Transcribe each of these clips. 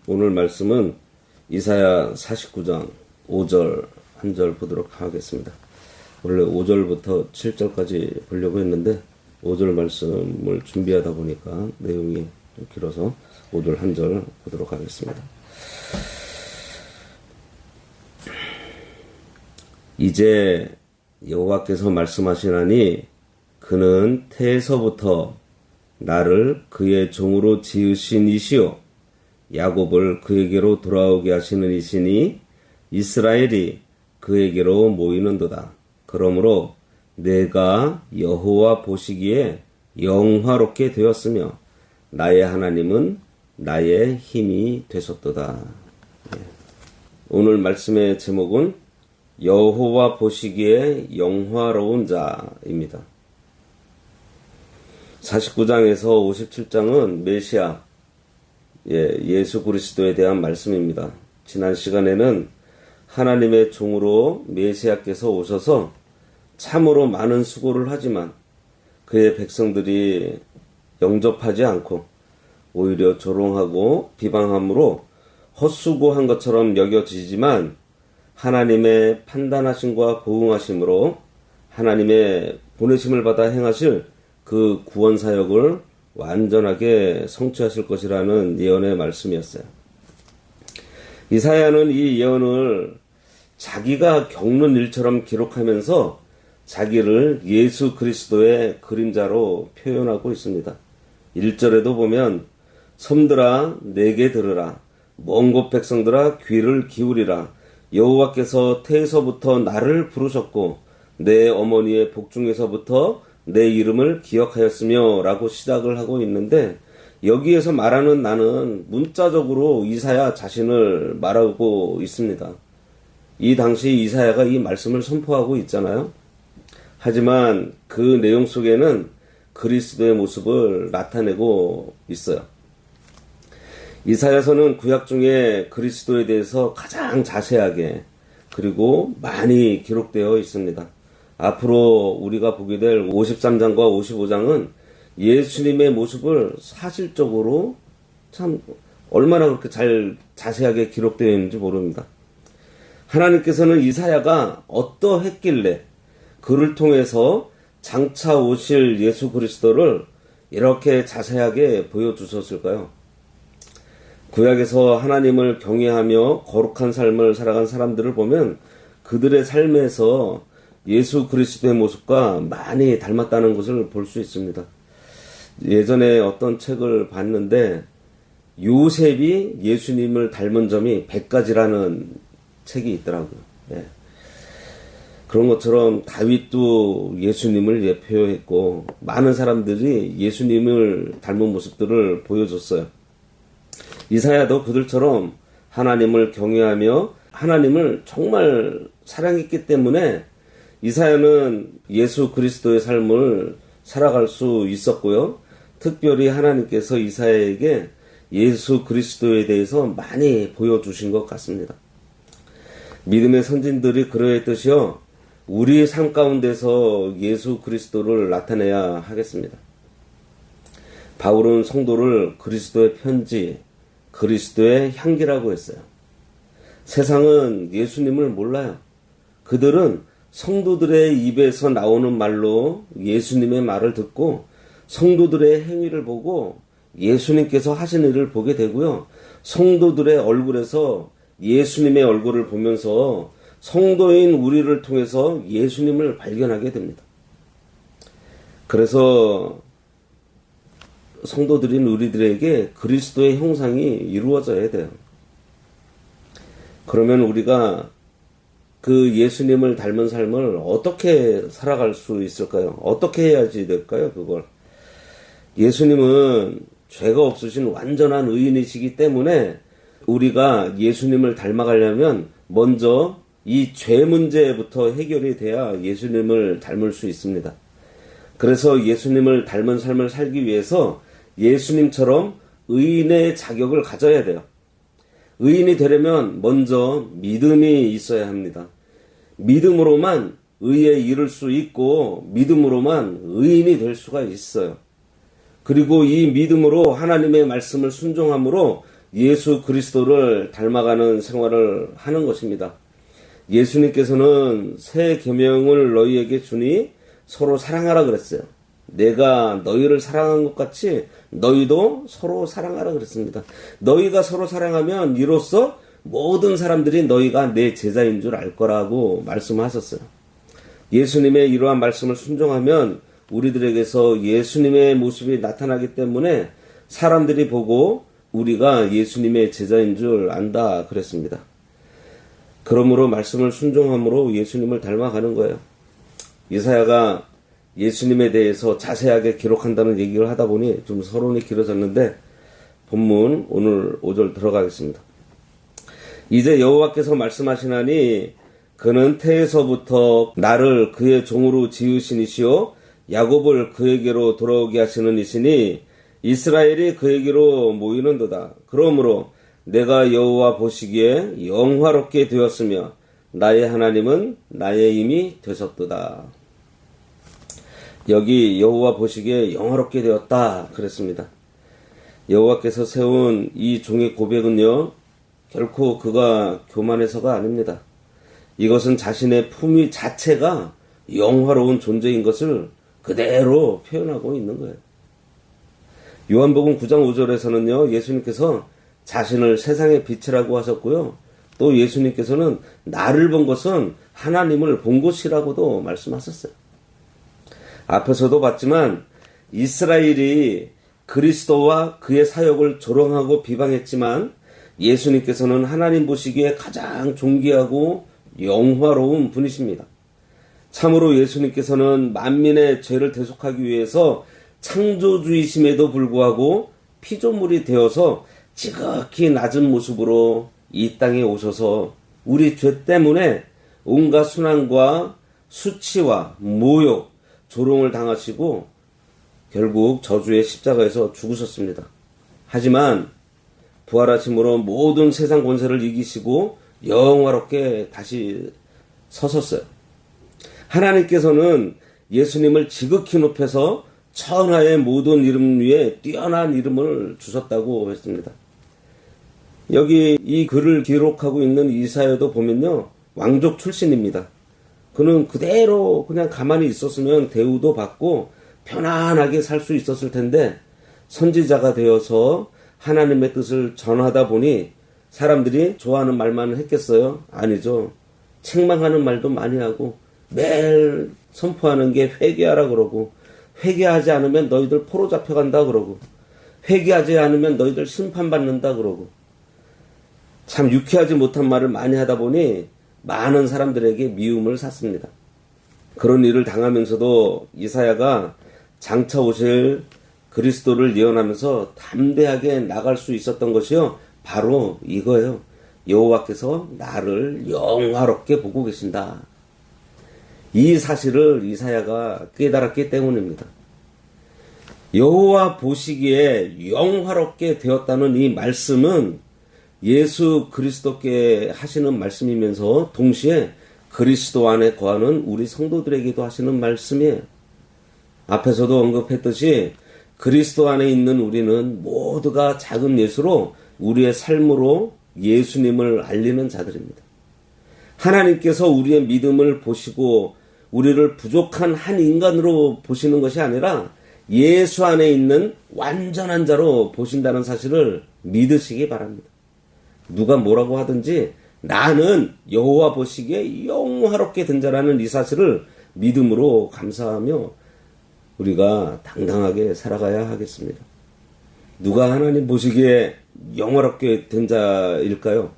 오늘 말씀은 이사야 49장 5절 한 절 보도록 하겠습니다. 원래 5절부터 7절까지 보려고 했는데 5절 말씀을 준비하다 보니까 내용이 좀 길어서 5절 한 절 보도록 하겠습니다. 이제 여호와께서 말씀하시나니 그는 태에서부터 나를 그의 종으로 지으신 이시요 야곱을 그에게로 돌아오게 하시는 이시니 이스라엘이 그에게로 모이는도다. 그러므로 내가 여호와 보시기에 영화롭게 되었으며 나의 하나님은 나의 힘이 되셨도다. 오늘 말씀의 제목은 여호와 보시기에 영화로운 자입니다. 49장에서 57장은 메시아, 예수 그리스도에 대한 말씀입니다. 지난 시간에는 하나님의 종으로 메시아께서 오셔서 참으로 많은 수고를 하지만 그의 백성들이 영접하지 않고 오히려 조롱하고 비방함으로 헛수고한 것처럼 여겨지지만 하나님의 판단하심과 보응하심으로 하나님의 보내심을 받아 행하실 그 구원 사역을 완전하게 성취하실 것이라는 예언의 말씀이었어요. 이사야는 이 예언을 자기가 겪는 일처럼 기록하면서 자기를 예수 그리스도의 그림자로 표현하고 있습니다. 1절에도 보면 섬들아 내게 들으라 먼 곳 백성들아 귀를 기울이라 여호와께서 태에서부터 나를 부르셨고 내 어머니의 복중에서부터 내 이름을 기억하였으며 라고 시작을 하고 있는데 여기에서 말하는 나는 문자적으로 이사야 자신을 말하고 있습니다. 이 당시 이사야가 이 말씀을 선포하고 있잖아요. 하지만 그 내용 속에는 그리스도의 모습을 나타내고 있어요. 이사야서는 구약 중에 그리스도에 대해서 가장 자세하게 그리고 많이 기록되어 있습니다. 앞으로 우리가 보게 될 53장과 55장은 예수님의 모습을 사실적으로 참 얼마나 그렇게 잘 자세하게 기록되어 있는지 모릅니다. 하나님께서는 이사야가 어떠했길래 그를 통해서 장차 오실 예수 그리스도를 이렇게 자세하게 보여주셨을까요? 구약에서 하나님을 경외하며 거룩한 삶을 살아간 사람들을 보면 그들의 삶에서 예수 그리스도의 모습과 많이 닮았다는 것을 볼 수 있습니다. 예전에 어떤 책을 봤는데 요셉이 예수님을 닮은 점이 100가지라는 책이 있더라고요. 그런 것처럼 다윗도 예수님을 예표했고 많은 사람들이 예수님을 닮은 모습들을 보여줬어요. 이사야도 그들처럼 하나님을 경외하며 하나님을 정말 사랑했기 때문에 이사야는 예수 그리스도의 삶을 살아갈 수 있었고요. 특별히 하나님께서 이사야에게 예수 그리스도에 대해서 많이 보여주신 것 같습니다. 믿음의 선진들이 그러했듯이요. 우리의 삶 가운데서 예수 그리스도를 나타내야 하겠습니다. 바울은 성도를 그리스도의 편지, 그리스도의 향기라고 했어요. 세상은 예수님을 몰라요. 그들은 성도들의 입에서 나오는 말로 예수님의 말을 듣고 성도들의 행위를 보고 예수님께서 하신 일을 보게 되고요. 성도들의 얼굴에서 예수님의 얼굴을 보면서 성도인 우리를 통해서 예수님을 발견하게 됩니다. 그래서 성도들인 우리들에게 그리스도의 형상이 이루어져야 돼요. 그러면 우리가 그 예수님을 닮은 삶을 어떻게 살아갈 수 있을까요? 어떻게 해야지 될까요? 그걸. 예수님은 죄가 없으신 완전한 의인이시기 때문에 우리가 예수님을 닮아가려면 먼저 이 죄 문제부터 해결이 돼야 예수님을 닮을 수 있습니다. 그래서 예수님을 닮은 삶을 살기 위해서 예수님처럼 의인의 자격을 가져야 돼요. 의인이 되려면 먼저 믿음이 있어야 합니다. 믿음으로만 의에 이를 수 있고 믿음으로만 의인이 될 수가 있어요. 그리고 이 믿음으로 하나님의 말씀을 순종함으로 예수 그리스도를 닮아가는 생활을 하는 것입니다. 예수님께서는 새 계명을 너희에게 주니 서로 사랑하라 그랬어요. 내가 너희를 사랑한 것 같이 너희도 서로 사랑하라 그랬습니다. 너희가 서로 사랑하면 이로써 모든 사람들이 너희가 내 제자인 줄 알 거라고 말씀하셨어요. 예수님의 이러한 말씀을 순종하면 우리들에게서 예수님의 모습이 나타나기 때문에 사람들이 보고 우리가 예수님의 제자인 줄 안다 그랬습니다. 그러므로 말씀을 순종함으로 예수님을 닮아가는 거예요. 이사야가 예수님에 대해서 자세하게 기록한다는 얘기를 하다 보니 좀 서론이 길어졌는데 본문 오늘 5절 들어가겠습니다. 이제 여호와께서 말씀하시나니 그는 태에서부터 나를 그의 종으로 지으신 이시요 야곱을 그에게로 돌아오게 하시는 이시니 이스라엘이 그에게로 모이는도다. 그러므로 내가 여호와 보시기에 영화롭게 되었으며 나의 하나님은 나의 힘이 되셨도다. 여기 여호와 보시기에 영화롭게 되었다 그랬습니다. 여호와께서 세운 이 종의 고백은요, 결코 그가 교만해서가 아닙니다. 이것은 자신의 품위 자체가 영화로운 존재인 것을 그대로 표현하고 있는 거예요. 요한복음 9장 5절에서는요, 예수님께서 자신을 세상의 빛이라고 하셨고요. 또 예수님께서는 나를 본 것은 하나님을 본 것이라고도 말씀하셨어요. 앞에서도 봤지만 이스라엘이 그리스도와 그의 사역을 조롱하고 비방했지만 예수님께서는 하나님 보시기에 가장 존귀하고 영화로운 분이십니다. 참으로 예수님께서는 만민의 죄를 대속하기 위해서 창조주이심에도 불구하고 피조물이 되어서 지극히 낮은 모습으로 이 땅에 오셔서 우리 죄 때문에 온갖 순환과 수치와 모욕, 조롱을 당하시고 결국 저주의 십자가에서 죽으셨습니다. 하지만 부활하심으로 모든 세상 권세를 이기시고 영화롭게 다시 서셨어요. 하나님께서는 예수님을 지극히 높여서 천하의 모든 이름 위에 뛰어난 이름을 주셨다고 했습니다. 여기 이 글을 기록하고 있는 이사야도 보면요, 왕족 출신입니다. 그는 그대로 그냥 가만히 있었으면 대우도 받고 편안하게 살 수 있었을 텐데 선지자가 되어서 하나님의 뜻을 전하다 보니 사람들이 좋아하는 말만 했겠어요? 아니죠. 책망하는 말도 많이 하고 매일 선포하는 게 회개하라 그러고, 회개하지 않으면 너희들 포로 잡혀간다 그러고, 회개하지 않으면 너희들 심판받는다 그러고, 참 유쾌하지 못한 말을 많이 하다 보니 많은 사람들에게 미움을 샀습니다. 그런 일을 당하면서도 이사야가 장차 오실 그리스도를 예언하면서 담대하게 나갈 수 있었던 것이요, 바로 이거예요. 여호와께서 나를 영화롭게 보고 계신다. 이 사실을 이사야가 깨달았기 때문입니다. 여호와 보시기에 영화롭게 되었다는 이 말씀은 예수 그리스도께 하시는 말씀이면서 동시에 그리스도 안에 거하는 우리 성도들에게도 하시는 말씀이에요. 앞에서도 언급했듯이 그리스도 안에 있는 우리는 모두가 작은 예수로 우리의 삶으로 예수님을 알리는 자들입니다. 하나님께서 우리의 믿음을 보시고 우리를 부족한 한 인간으로 보시는 것이 아니라 예수 안에 있는 완전한 자로 보신다는 사실을 믿으시기 바랍니다. 누가 뭐라고 하든지 나는 여호와 보시기에 영화롭게 된 자라는 이 사실을 믿음으로 감사하며 우리가 당당하게 살아가야 하겠습니다. 누가 하나님 보시기에 영화롭게 된 자일까요?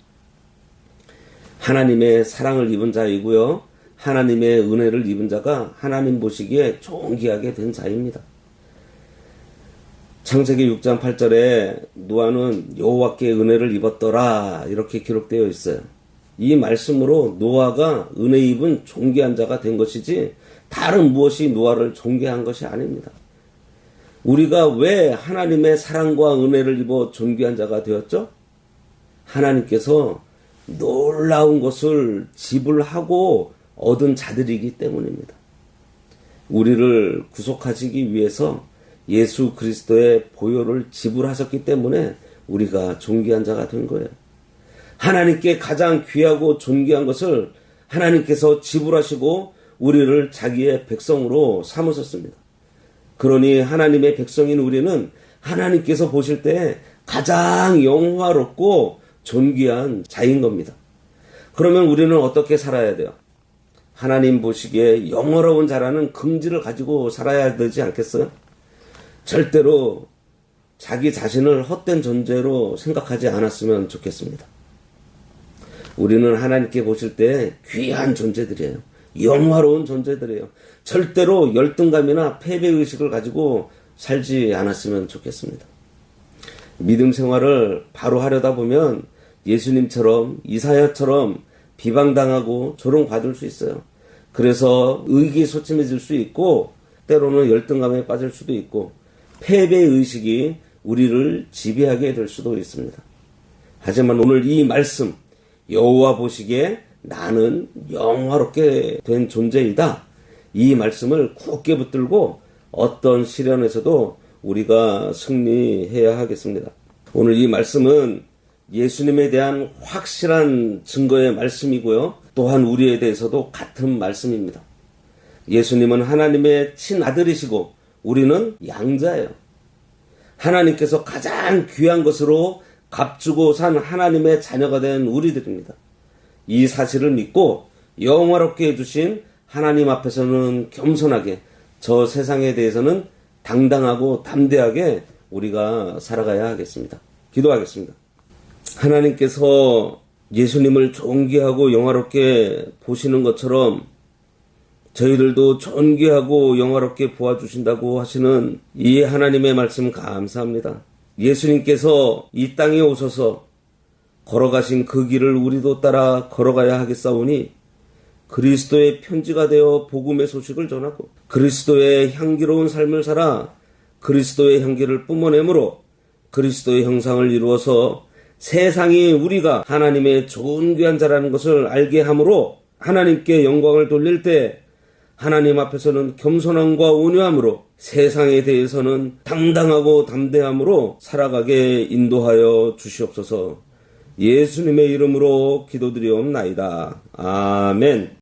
하나님의 사랑을 입은 자이고요, 하나님의 은혜를 입은 자가 하나님 보시기에 존귀하게 된 자입니다. 창세기 6장 8절에 노아는 여호와께 은혜를 입었더라 이렇게 기록되어 있어요. 이 말씀으로 노아가 은혜 입은 존귀한 자가 된 것이지 다른 무엇이 노아를 존귀한 것이 아닙니다. 우리가 왜 하나님의 사랑과 은혜를 입어 존귀한 자가 되었죠? 하나님께서 놀라운 것을 지불하고 얻은 자들이기 때문입니다. 우리를 구속하시기 위해서 예수 그리스도의 보혈을 지불하셨기 때문에 우리가 존귀한 자가 된 거예요. 하나님께 가장 귀하고 존귀한 것을 하나님께서 지불하시고 우리를 자기의 백성으로 삼으셨습니다. 그러니 하나님의 백성인 우리는 하나님께서 보실 때 가장 영화롭고 존귀한 자인 겁니다. 그러면 우리는 어떻게 살아야 돼요? 하나님 보시기에 영화로운 자라는 긍지를 가지고 살아야 되지 않겠어요? 절대로 자기 자신을 헛된 존재로 생각하지 않았으면 좋겠습니다. 우리는 하나님께 보실 때 귀한 존재들이에요. 영화로운 존재들이에요. 절대로 열등감이나 패배의식을 가지고 살지 않았으면 좋겠습니다. 믿음 생활을 바로 하려다 보면 예수님처럼 이사야처럼 비방당하고 조롱받을 수 있어요. 그래서 의기소침해질 수 있고 때로는 열등감에 빠질 수도 있고 패배의식이 우리를 지배하게 될 수도 있습니다. 하지만 오늘 이 말씀, 여호와 보시기에 나는 영화롭게 된 존재이다. 이 말씀을 굳게 붙들고 어떤 시련에서도 우리가 승리해야 하겠습니다. 오늘 이 말씀은 예수님에 대한 확실한 증거의 말씀이고요. 또한 우리에 대해서도 같은 말씀입니다. 예수님은 하나님의 친아들이시고 우리는 양자예요. 하나님께서 가장 귀한 것으로 값주고 산 하나님의 자녀가 된 우리들입니다. 이 사실을 믿고 영화롭게 해주신 하나님 앞에서는 겸손하게, 저 세상에 대해서는 당당하고 담대하게 우리가 살아가야 하겠습니다. 기도하겠습니다. 하나님께서 예수님을 존귀하고 영화롭게 보시는 것처럼 저희들도 존귀하고 영화롭게 보아주신다고 하시는 이 하나님의 말씀 감사합니다. 예수님께서 이 땅에 오셔서 걸어가신 그 길을 우리도 따라 걸어가야 하겠사오니 그리스도의 편지가 되어 복음의 소식을 전하고 그리스도의 향기로운 삶을 살아 그리스도의 향기를 뿜어내므로 그리스도의 형상을 이루어서 세상이 우리가 하나님의 존귀한 자라는 것을 알게 하므로 하나님께 영광을 돌릴 때 하나님 앞에서는 겸손함과 온유함으로 세상에 대해서는 당당하고 담대함으로 살아가게 인도하여 주시옵소서. 예수님의 이름으로 기도드리옵나이다. 아멘.